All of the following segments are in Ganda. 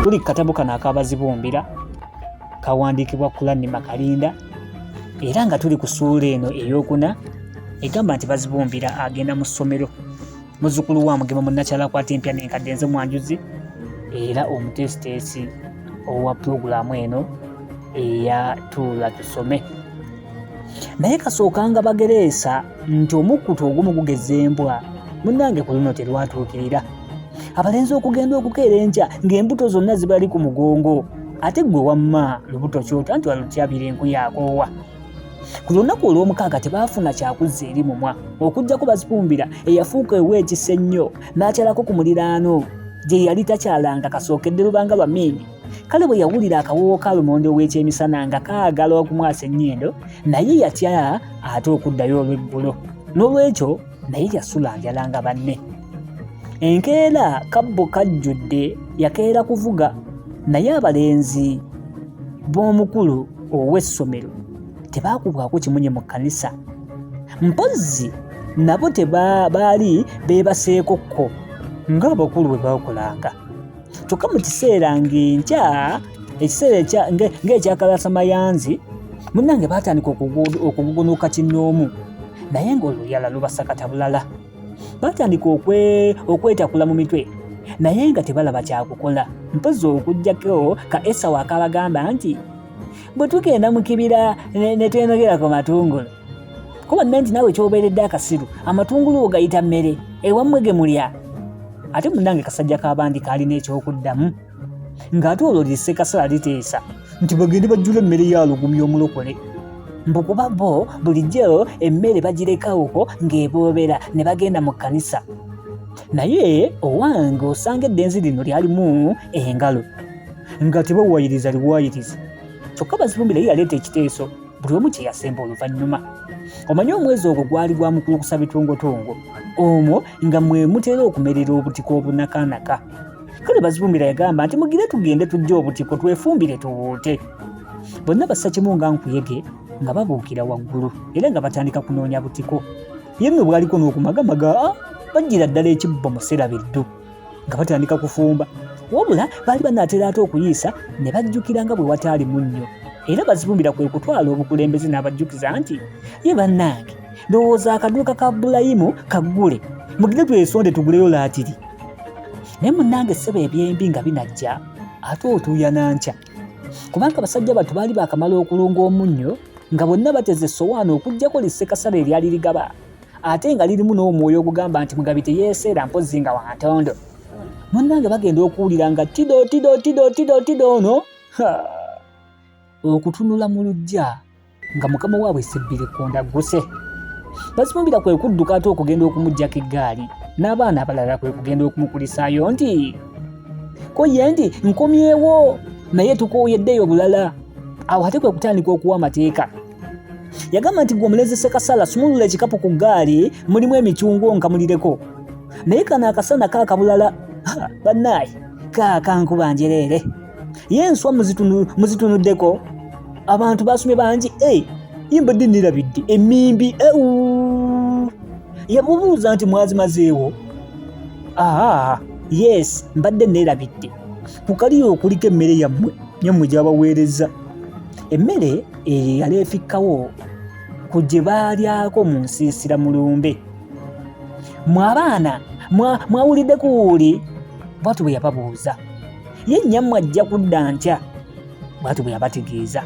Kuli katabo kano akabazibumbira kawandiikibwa Kurani Makalinda era nga tuli ku ssuula eno ey'okuna egamba nti bazibumbira agenda mu ssomero muzzukulu wa Mugema Munnakyala akwata empya n'enkadde nze Mwanjuzi era omutesiteesi owa pulogulaamu eno eya Tuula Tusome. Naye kasookanga bagereesa nti omukkuto ogumu gugeza embwa munnange ku luno terwatuukirira. Abalenzi okugenda okukeera enkya ng'embuto zonna zibali ku mugongo ate gwe wamma lubuto kyota nti walutyabira enku yakoowa. Ku lunaku olw'omukaaga tebaafuna kyakuzza eri mumwa okuggyako bazibumbira eyafuuka eweekisa ennyo n'akyalako ku muliraano gye yali takyalanga kasookedde lubanga lwa Mini. Kale bwe yawulira akawoowo ka lumonde ow'ekyemisana nga kaagala okumwasa ennyindo naye yatya ate okuddayo olw'eggulo n'olwekyo naye yasula njala nga banne. Enkeera kabbo kajjudde yakeera kuvuga naye abalenzi b'omukulu ow'essomero tebaakubwako kimunye mu kkanisa mpozzi nabo baali beebaseekokko ng'abakulu bwe baakolanga. Kyokka mu kiseera ng'enkya ekiseera ng'ekyakalasa munnange baatandika okugugunuuka kinnoomu naye ng'oluyala lubasakata bulala. Baatandika okwetakula mu mitwe naye nga tebalaba kyakukola mpozzi okuggyako ka Esawu akabagamba nti bwe tugenda mu kibira ne twenogera ku matungulu kuba nti naawe kyobeeredde akasiru amatungulu ogayita mmere ewammwe ge mulya. Ate munnange kasajja k'abandi kaalina ekyokuddamu ng'ate olwo lisekasala liteesa nti bagende bajjula emmere ya lugumi omulokole mbukuba bo bulijjo emmere bagirekawo ng'eboobera ne bagenda mu kkanisa. Naye owange osanga eddenzi lino lyalimu engalo nga tebawayiriza liwayiriza. Kyokka bazibumbira ye yaleeta ekiteeso buli omu kye yasemba oluvannyuma. Omanyi omwezi ogwo gwali gwa mukulukusa bitongotongo omwo nga mwe mutera okumerera obutiko obunakanaka. Kale bazibumbira yagamba nti mugire tugende tujje obutiko twefumbire tuwuute. Bonna bassa kimu nga nkuyege nga babuukira waggulu era nga batandika kunoonya butiko. Ye nno bwaliko n'okumagamaga bajjira ddala ekibbo mu sserabiddu nga batandika kufumba. Wabula baali banaatera ate okuyiisa ne bajjukira nga bwe wataali munnyo era bazibumbira kwe kutwala obukulembeze n'abajjukiza nti ye bannange ndowooza akaduuka ka Bulayimu kaggule mugire twesonde tuguleyo laatiri. Naye munnange ssebo ebyembi nga binajja ate otuuya nankya kubanga basajja batu baali baakamala okulunga omunnyo nga bonna bateze essowaani okuggyako lissekasala eryali ligaba ate nga lirimu n'omwoyo ogugamba nti mugabi teyeeseera mpozzi nga wantondo. Munnange bagenda okuwulira nga tido ono okutunula mu luggya nga mukama waabwe sebbire konda guse. Bazibumbira kwe kudduka ate okugenda okumuggyako eggaali n'abaana abalala kwe kugenda okumukulisaayo nti ko ye nti nkomyewo naye tukooyeddeyo bulala. Awo ate kwe kutandika okuwa amateeka. Yagamba nti gwe omulenzi Ssekasala sumulula ekikapu ku ggaali mulimu emicungwa nkamulireko naye kano akasana kaaka bulala bannaayi kaaka nkuba njereere ye enswa muzitunuddeko abantu basumye bangi ye mbadde nerabidde emmimbi yabubuuza nti mwazimazeewo yes mbadde nerabidde ku kaliyo okuliko emmere yammwe gyabaweereza. Emmere eyo yali efikkawo ku gye baalyako mu nsiisira mu lumbe. Mwe abaana mwawulidde kuwuli bwatu bwe yababuuza ye nnyammwe ajja kudda ntya bwatu bwe yabategeeza.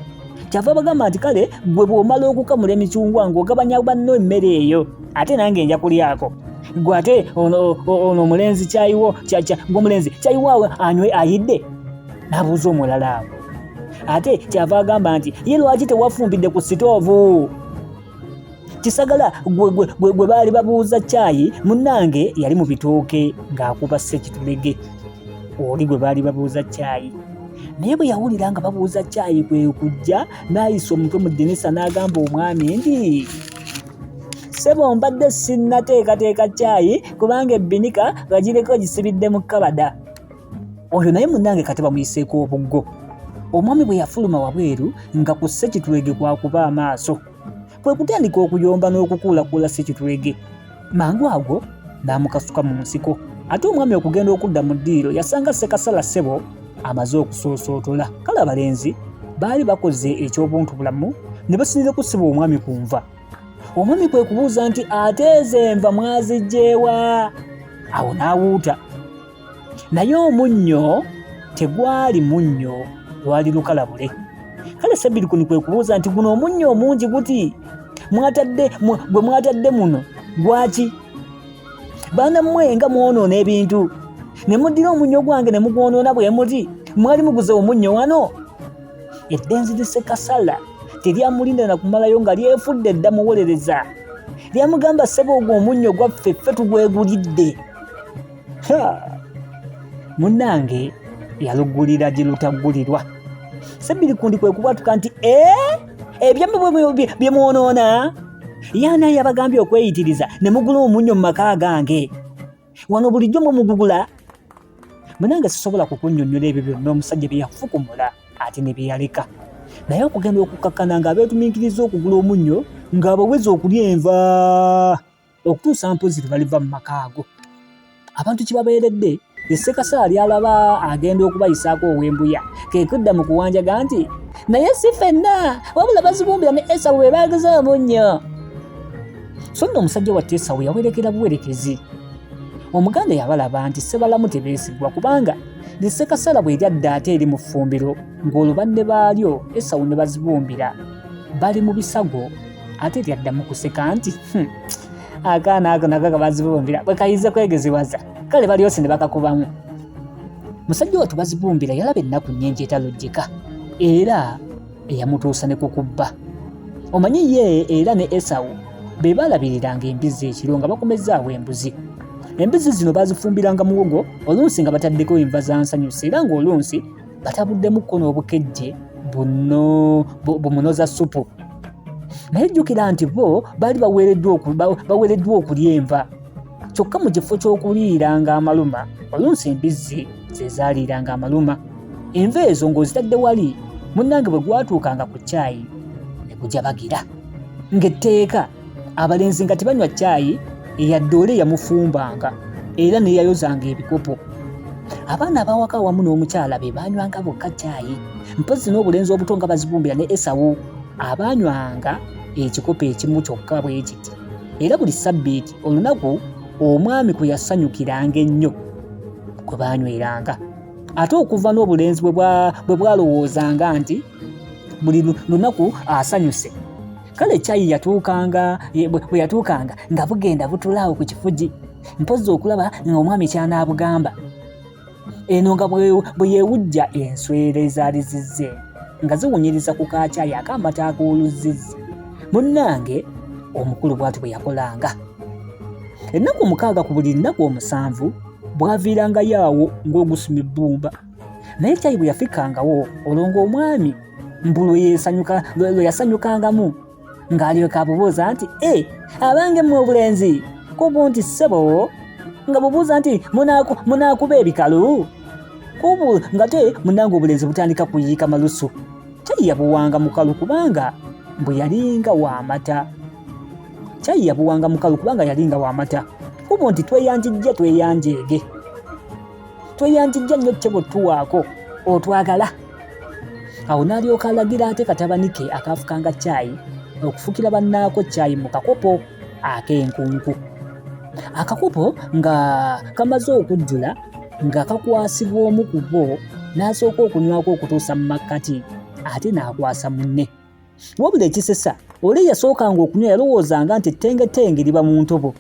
Kyava bagamba nti kale gwe bw'omala okukamula emicungwa ng'ogabanya banno emmere eyo ate nange nja kulyako gwe ate ono omulenzi kyayiwo gw'omulenzi kyayiwaawe anywe ayidde n'abuuza omulala awo. Ate kyava agamba nti ye lwaki tewafumbidde ku sitoovu. Kisagala gwe baali babuuza caayi munnange yali mu bitooke ng'akuba ssekitulege oli gwe baali babuuza caayi. Naye bwe yawulira nga babuuza caayi kwe kujja n'ayisa omutwe mu ddinisa n'agamba omwami nti ssebo mbadde sinnateekateeka caayi kubanga ebbinika bagireko gisibidde mu kabada. Oyo naye munnange kati bamuyiseeko obuggo. Omwami bwe yafuluma wabweru nga ku ssekitulege kwakuba amaaso kwe kutandika okuyomba n'okukuulakuula ssekitulege mangu ago n'amukasuka mu nsiko ate omwami okugenda okudda mu ddiiro yasanga Ssekasala ssebo amaze okusoosootola. Kale abalenzi baali bakoze eky'obuntu bulamu ne basinira ku ssebo omwami ku nva. Omwami kwe kubuuza nti ate ezo enva mwaziggyeewa? Awo n'awuuta. Naye omunnyo tegwali munnyo, lwali lukalabule. Kale Ssebbirekuni kwe kubuuza nti guno omunnyo omungi guti gwe mwatadde muno gwaki? Baana mmwe nga mwonoona ebintu ne muddira omunnyo gwange ne mugwonoona bwe muti mwali muguze omunnyo wano? Eddenzi lya Ssekasala teryamulinda na kumalayo nga lyefudde dda muwolereza. Lyamugamba ssebo ogwo omunnyo gwaffe ffe tugwegulidde. Munnange yalugulira gye lutaggulirwa. Ssebbirekuni kwe kubwatuka nti ebyammwe bye mwonoona? Yaana yabagambye okweyitiriza ne mugula omunnyo mu maka gange. Wano bulijjo mwe mugugula? Munnange sisobola kukunnyonnyola ebyo byonna omusajja bye yafukumula ate ne bye yaleka. Naye okugenda okukkakkana ng'abeetumiikiriza okugula omunnyo ng'abaweza okulya enva okutuusa mpozi tebaliva mu maka ago. Abantu kye babeeredde Ssekasala lyalaba agenda okubayisaako ow'embuya ke kudda mu kuwanjaga nti naye si ffenna wabula bazibumbira ne Esawu be baageza omunnyo. So nno omusajja watte Esawu yawerekera buwerekezi. Omuganda yabalaba nti Ssebalamu tebeesigwa kubanga Ssekasala bwe lyadda ate eri mu ffumbiro ng'olwo banne baalyo Esawu ne bazibumbira bali mu bisago ate lyaddamu kuseka nti akaana ako nako kabazibumbira bwe kayize kwegeziwaza kale balyose ne bakakubamu. Musajja wattu bazibumbira yalaba ennaku nnyingi etalojjeka era eyamutuusa ne kukubba. Omanyi ye era ne Esawu be baalabiriranga embizzi ekiro nga bakomezaawo embuzi. Embuzi zino bazifumbiranga muwogo oluusi nga bataddeko enva za nsanyusa era ng'oluusi batabuddemukko n'obukejje bumunoza supu. Naye jjukira nti bo baali baweereddwa okulya enva. Kyokka mu kifo ky'okuliiranga amaluma oluusi embizzi ze zaaliiranga amaluma. Enva ezo ng'ozitadde wali munnange bwe gwatuukanga ku caayi ne gujabagira. Ng'etteeka abalenzi nga tebanywa caayi eyadde ole yamufumbanga era ne yayozanga ebikopo. Abaana abawaka awamu n'omukyala be baanywanga bokka caayi. Mpozi n'obulenzi obuto nga bazibumbira ne Esawu abaanywanga ekikopo ekimu kyokka bwe kiti. Era buli ssabbiiti olunaku omwami kwe yasanyukiranga ennyo kwe baanyweranga. Ate okuva n'obulenzi bwe bwalowoozanga nti buli lunaku asanyuse. Kale caayi bwe yatuukanga nga bugenda butulaawo ku kifugi mpozi okulaba ng'omwami kyanaabugamba. Eno nga bwe yeewujja enswera ezaali zizze nga ziwunyiriza ku kacaayi ak'amata ak'oluzizzi. Munnange omukulu bw'ati bwe yakolanga. Ennaku 6 ku buli nnaku 7 bwaviirangayo awo ng'ogusima ebbumba. Naye caayi bwe yafikangawo olwo ng'omwami mbu lwe yasanyukangamu ng'alyoka abubuuza nti abange mmwe obulenzi kubu nti ssebo nga bubuuza nti munaakuba ebikalu kubu nga te munnange obulenzi butandika kuyiika malusu. Caayi yabuwanga mukalu kubanga yalinga w'amata. Kubu nti tweyanjijja nnyo ccebo tuwaako otwagala. Awo n'alyoka alagira ate katabani ke akaafukanga caayi okufukira bannaako caayi mu kakopo ak'enkunku. Akakopo nga kamaze okujjula nga kakwasibwa omu ku bo n'asooka okunywako okutuusa mu makkati ate n'akwasa munne. Wabula ekisesa oli yasookanga okunywa yalowoozanga nti ettengetenge liba mu ntobo.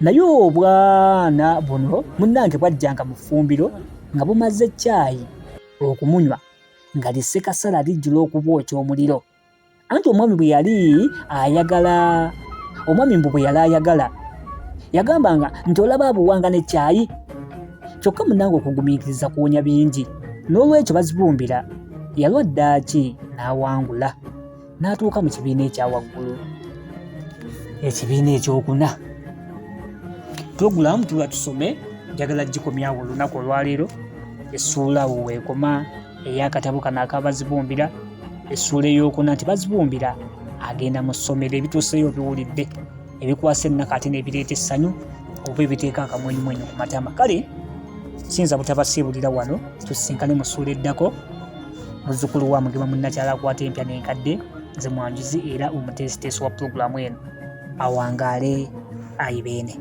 Naye obwana buno munnange bwajjanga mu ffumbiro nga bumaze caayi okumunywa nga Ssekasala lijjula okubwokya omuliro. Anti omwami bwe yali ayagala yagambanga nti olaba abuwanga ne caayi. Kyokka munnange okugumiikiriza kuwonya bingi. N'olwekyo bazibumbira yalwa ddaaki n'awangula n'atuuka mu kibiina ekyawaggulu. Ekibiina ekyokuna. Pulogulaamu tuba tusome njagala gikomyawo olunaku olwaleero. Essuula weekoma ey'akatabo kano akabazibumbira. Essuula ey'okuna nti bazibumbira agenda mu ssomero ebituuseyo biwulidde ebikwasa ennaka ate n'ebireeta essanyu oba ebiteeka akamwenyumwenyu ku matama. Kale kiyinza butabasiibulira wano, tusisinkane mu ssuula eddako. Muzzukulu wa Mugema Munnakyala akwata empya n'enkadde, nze Mwanjuzi era omuteesiteesi wa pulogulaamu eno awangaale ayibeene.